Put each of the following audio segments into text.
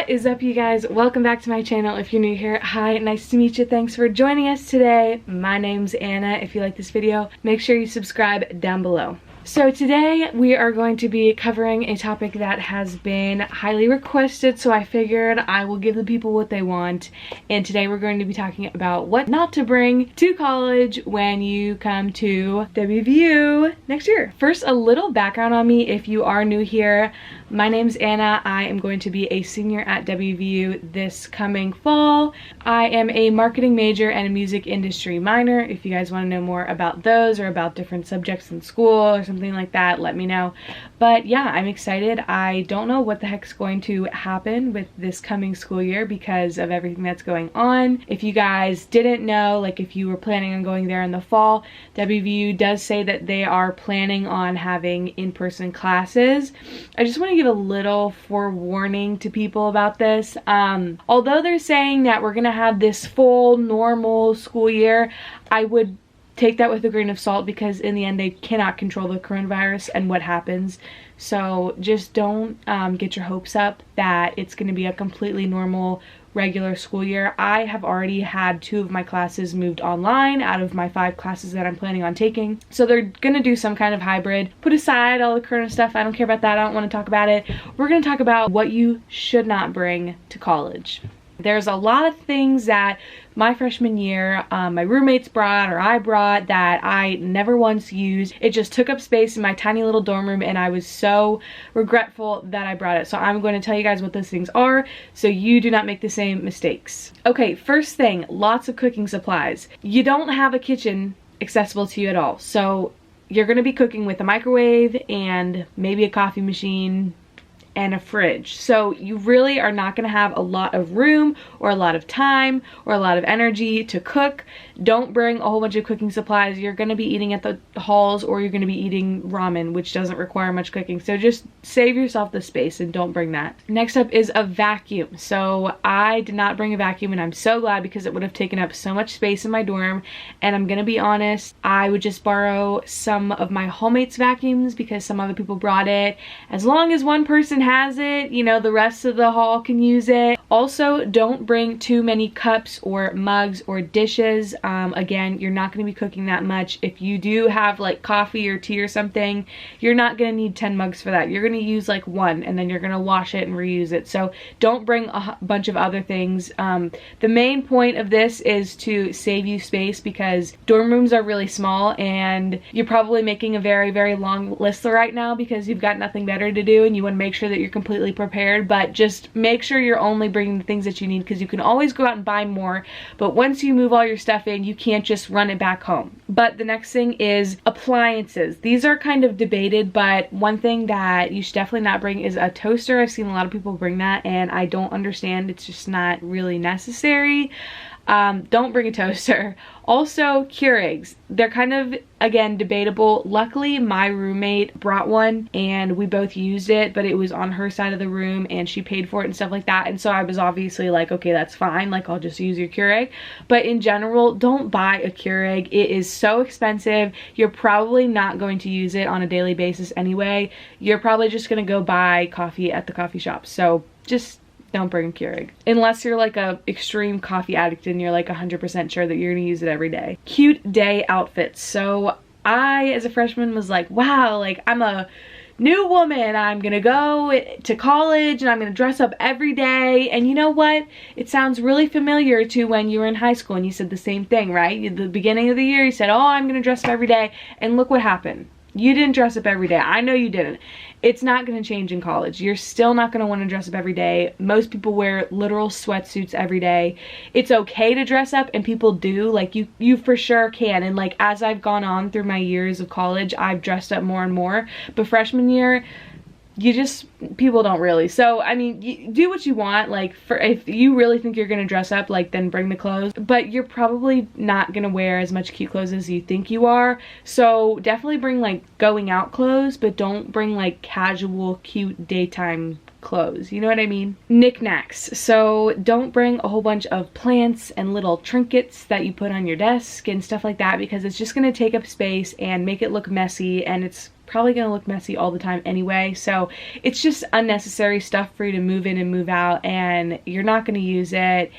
What is up, you guys? Welcome back to my channel. If you're new here, hi, nice to meet you. Thanks for joining us today. My name's Anna. If you like this video, make sure you subscribe down below. So today we are going to be covering a topic that has been highly requested, so I figured I will give the people what they want. And today we're going to be talking about what not to bring to college when you come to WVU next year. First, a little background on me if you are new here. My name's Anna. I am going to be a senior at WVU this coming fall. I am a marketing major and a music industry minor. If you guys want to know more about those or about different subjects in school or something like that, let me know. But yeah, I'm excited. I don't know what the heck's going to happen with this coming school year because of everything that's going on. If you guys didn't know, like if you were planning on going there in the fall, WVU does say that they are planning on having in-person classes. I just want to give a little forewarning to people about this. Although they're saying that we're gonna have this full normal school year, I would take that with a grain of salt because in the end they cannot control the coronavirus and what happens. So just don't get your hopes up that it's going to be a completely normal regular school year. I have already had 2 of my classes moved online out of my 5 classes that I'm planning on taking. So they're gonna do some kind of hybrid. Put aside all the corona stuff, I don't care about that, I don't want to talk about it. We're gonna talk about what you should not bring to college. There's a lot of things that my freshman year, my roommates brought or I brought that I never once used. It just took up space in my tiny little dorm room and I was so regretful that I brought it. So I'm going to tell you guys what those things are so you do not make the same mistakes. Okay, first thing, lots of cooking supplies. You don't have a kitchen accessible to you at all. So you're going to be cooking with a microwave and maybe a coffee machine and a fridge. So you really are not going to have a lot of room or a lot of time or a lot of energy to cook. Don't bring a whole bunch of cooking supplies. You're going to be eating at the halls or you're going to be eating ramen, which doesn't require much cooking. So just save yourself the space and don't bring that. Next up is a vacuum. So I did not bring a vacuum and I'm so glad because it would have taken up so much space in my dorm. And I'm going to be honest, I would just borrow some of my hallmates' vacuums because some other people brought it. As long as one person has it, you know, the rest of the hall can use it. Also, don't bring too many cups or mugs or dishes. Again, you're not going to be cooking that much. If you do have like coffee or tea or something, you're not going to need 10 mugs for that. You're going to use like 1 and then you're going to wash it and reuse it. So don't bring a bunch of other things. The main point of this is to save you space because dorm rooms are really small and you're probably making a very, very long list right now because you've got nothing better to do and you want to make sure that you're completely prepared. But just make sure you're only bringing the things that you need because you can always go out and buy more. But once you move all your stuff in, you can't just run it back home. But the next thing is appliances. These are kind of debated, but one thing that you should definitely not bring is a toaster. I've seen a lot of people bring that and I don't understand. It's just not really necessary. Don't bring a toaster. Also, Keurigs. They're kind of, again, debatable. Luckily, my roommate brought one and we both used it, but it was on her side of the room and she paid for it and stuff like that. And so I was obviously like, okay, that's fine. Like, I'll just use your Keurig. But in general, don't buy a Keurig. It is so expensive. You're probably not going to use it on a daily basis anyway. You're probably just going to go buy coffee at the coffee shop. So just don't bring a Keurig. Unless you're like a extreme coffee addict and you're like 100% sure that you're gonna use it every day. Cute day outfits. So I, as a freshman, was like, wow, like I'm a new woman. I'm gonna go to college and I'm gonna dress up every day. And you know what? It sounds really familiar to when you were in high school and you said the same thing, right? At the beginning of the year, you said, oh, I'm gonna dress up every day. And look what happened. You didn't dress up every day. I know you didn't. It's not going to change in college. You're still not going to want to dress up every day. Most people wear literal sweatsuits every day. It's okay to dress up and people do. Like you for sure can. And like as I've gone on through my years of college, I've dressed up more and more. But freshman year, people don't really. So I mean, you do what you want. Like if you really think you're gonna dress up, like then bring the clothes, but you're probably not gonna wear as much cute clothes as you think you are. So definitely bring like going out clothes, but don't bring like casual cute daytime clothes, you know what I mean? Knickknacks. So don't bring a whole bunch of plants and little trinkets that you put on your desk and stuff like that because it's just going to take up space and make it look messy and it's probably gonna look messy all the time anyway, so it's just unnecessary stuff for you to move in and move out, and you're not gonna use it.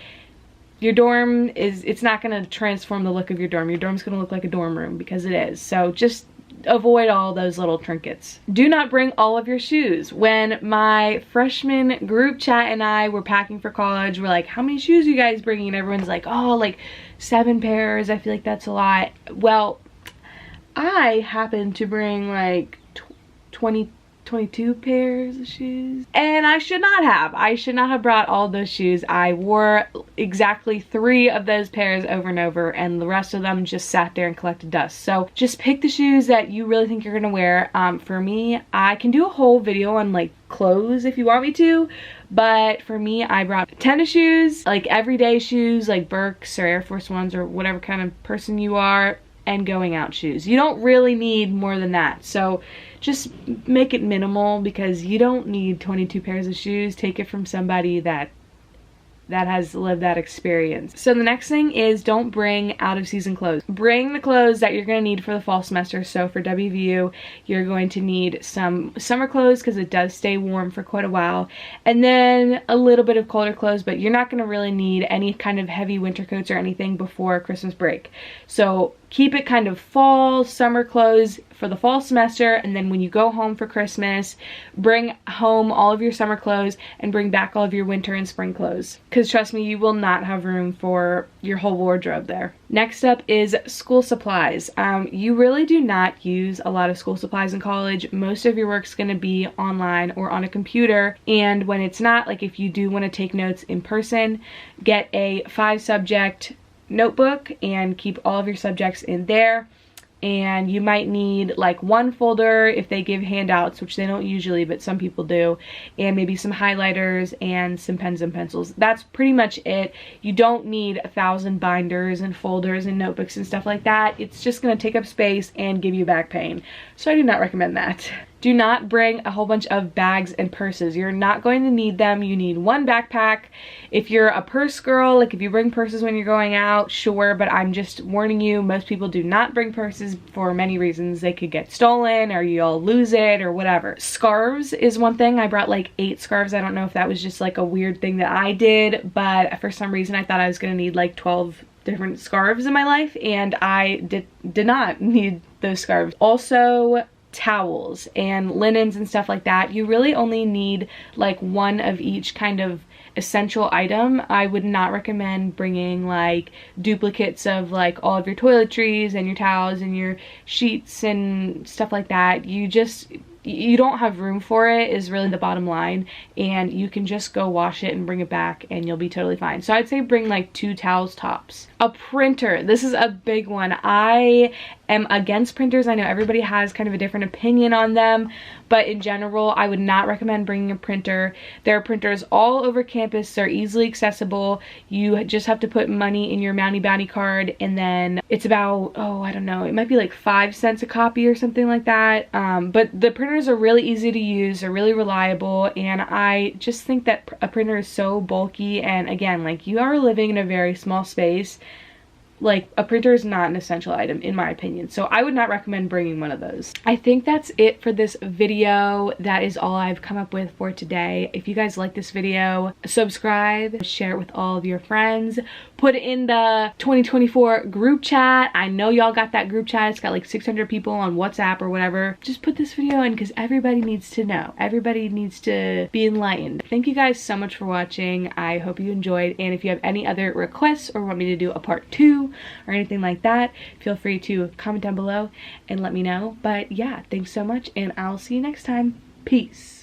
Your dorm it's not gonna transform the look of your dorm. Your dorm's gonna look like a dorm room because it is. So just avoid all those little trinkets. Do not bring all of your shoes. When my freshman group chat and I were packing for college, we're like, how many shoes are you guys bringing? And everyone's like, oh, like 7 pairs. I feel like that's a lot. Well, I happen to bring like 22 pairs of shoes, and I should not have brought all those shoes. I wore exactly 3 of those pairs over and over, and the rest of them just sat there and collected dust. So just pick the shoes that you really think you're gonna wear. For me, I can do a whole video on like clothes if you want me to, but for me, I brought tennis shoes, like everyday shoes like Birks or Air Force Ones or whatever kind of person you are, and going out shoes. You don't really need more than that, so just make it minimal because you don't need 22 pairs of shoes. Take it from somebody that has lived that experience. So the next thing is, don't bring out of season clothes. Bring the clothes that you're gonna need for the fall semester. So for WVU, you're going to need some summer clothes because it does stay warm for quite a while, and then a little bit of colder clothes, but you're not gonna really need any kind of heavy winter coats or anything before Christmas break. So keep it kind of fall, summer clothes for the fall semester, and then when you go home for Christmas, bring home all of your summer clothes and bring back all of your winter and spring clothes. Because trust me, you will not have room for your whole wardrobe there. Next up is school supplies. You really do not use a lot of school supplies in college. Most of your work's gonna be online or on a computer, and when it's not, like if you do wanna take notes in person, get a 5-subject notebook and keep all of your subjects in there. And you might need like 1 folder if they give handouts, which they don't usually, but some people do, and maybe some highlighters and some pens and pencils. That's pretty much it. You don't need 1,000 binders and folders and notebooks and stuff like that. It's just gonna take up space and give you back pain. So I do not recommend that. Do not bring a whole bunch of bags and purses. You're not going to need them. You need 1 backpack. If you're a purse girl, like if you bring purses when you're going out, sure, but I'm just warning you, most people do not bring purses for many reasons. They could get stolen, or you'll lose it, or whatever. Scarves is one thing. I brought like 8 scarves. I don't know if that was just like a weird thing that I did, but for some reason I thought I was gonna need like 12 different scarves in my life, and I did not need those scarves. Also, towels and linens and stuff like that. You really only need like 1 of each kind of essential item. I would not recommend bringing like duplicates of like all of your toiletries and your towels and your sheets and stuff like that. You don't have room for it is really the bottom line, and you can just go wash it and bring it back and you'll be totally fine. So I'd say bring like 2 towels tops. A printer. This is a big one. I am against printers. I know everybody has kind of a different opinion on them, but in general, I would not recommend bringing a printer. There are printers all over campus. They're easily accessible. You just have to put money in your Mountie Bounty card, and then it's about, oh, I don't know, it might be like 5 cents a copy or something like that. But the printers are really easy to use. They're really reliable, and I just think that a printer is so bulky, and again, like, you are living in a very small space. Like, a printer is not an essential item in my opinion, so I would not recommend bringing one of those. I think that's it for this video. That is all I've come up with for today. If you guys like this video, subscribe, share it with all of your friends, put it in the 2024 group chat. I know y'all got that group chat. It's got like 600 people on WhatsApp or whatever. Just put this video in because everybody needs to know. Everybody needs to be enlightened. Thank you guys so much for watching. I hope you enjoyed, and if you have any other requests or want me to do a part 2 or anything like that, feel free to comment down below and let me know. But yeah, thanks so much, and I'll see you next time. Peace.